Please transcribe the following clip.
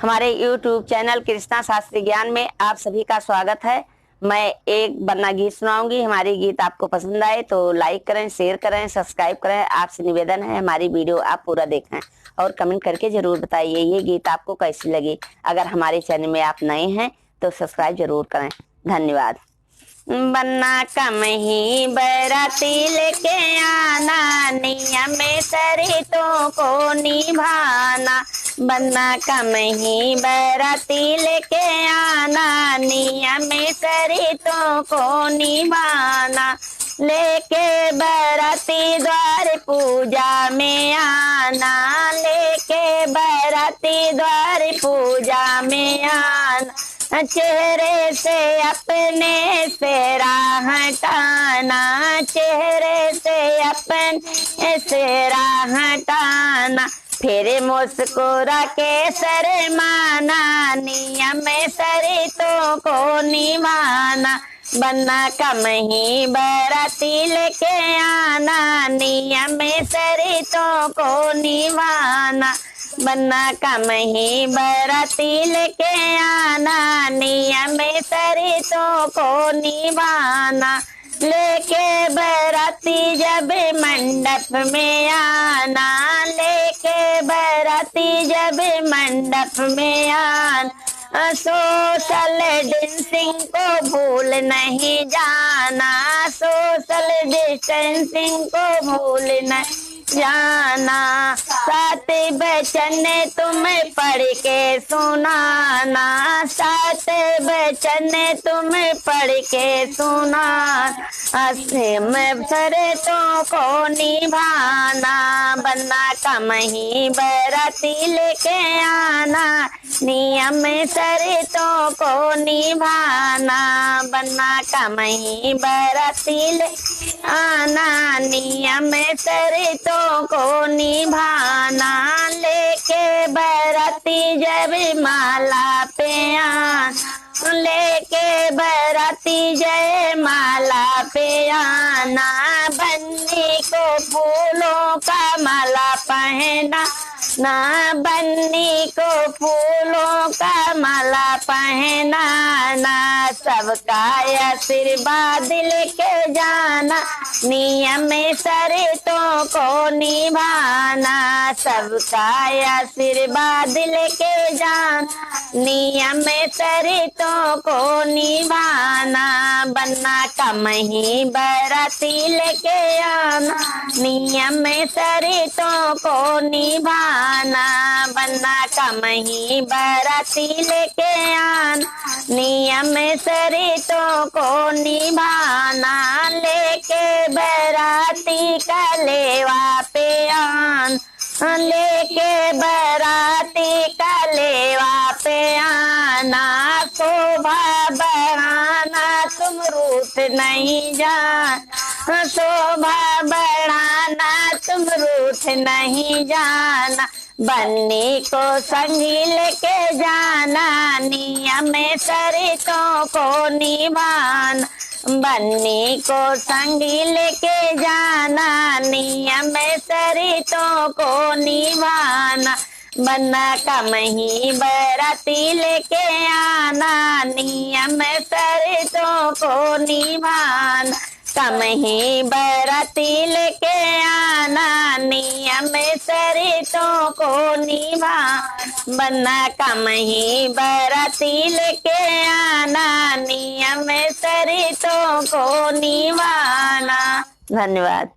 हमारे YouTube channel Krishna Shastri ज्ञान में आप सभी का स्वागत है। मैं एक वरना गीत सुनाऊंगी। हमारी गीत आपको पसंद आए तो लाइक करें, शेयर करें, सब्सक्राइब करें। आपसे निवेदन है हमारी वीडियो आप पूरा देखें और कमेंट करके जरूर बताइए ये गीत आपको कैसी लगी। अगर हमारे चैनल में आप नए हैं तो सब्सक्राइब जरूर करें। धन्यवाद। बन्ना कम ही बराती लेके आना, नियम शर्तों को निभाना। बन्ना कम ही बराती लेके आना, नियम शर्तों को निभाना। लेके बराती द्वार पूजा में आना, लेके बराती द्वार पूजा में आना। चेहरे से अपने से राह हटाना, चेहरे से अपने से राह हटाना। फिर मुस्कुरा के शर्माना, नियम शर्तों को निभाना। बन्ना कम ही बराती लेके आना, नियम शर्तों को निभाना। बन्ना कम ही बराती लेके आना, नियम शर्तों को निभाना। लेके बराती जब मंडप में आना, लेके बराती जब मंडप में आना। सोशल डिस्टेंसिंग को भूल नहीं जाना, सोशल डिस्टेंसिंग को भूल नहीं जाना। सात वचन तुम पढ़ के सुनाना, सात वचन तुम पढ़ के सुनाना। असीम शर्तों को निभाना, बन्ना कम ही बराती लेके आना, नियम शर्तों को निभाना। बन्ना कम ही बराती लेके आना, नियम शर्तों को निभाना। लेके बराती जब माला पे आना, लेके बराती जय माला पे आना। बन्नी को फूलों का माला पहना ना, बन्नी को फूलों का माला पहनाना। सबका आशीर्वाद लेके जाना, नियम शर्तों को निभाना। सबका आशीर्वाद लेके जाना, नियम शर्तों को निभाना। बन्ना कम ही बराती लेके आना, नियम शर्तों को निभाना। बन्ना कम ही बराती लेके आना, नियम शर्तों को निभाना। लेके बराती का लेवा पे आना, लेके बराती का लेवा पे आना। शोभा बढ़ाना तुम रूठ नहीं जाना, शोभा बढ़ाना तुम रूठ नहीं जाना। बन्नी को संगी लेके जाना, नियम शर्तों को निभाना। बन्नी को संगी लेके जाना, नियम शर्तों को निभाना। बन्ना कम ही बराती लेके आना, नियम शर्तों को निभाना। कम ही बराती लेके आना, नियम शर्तों को निभाना। बन्ना कम ही बराती लेके आना, नियम शर्तों को निभाना। धन्यवाद।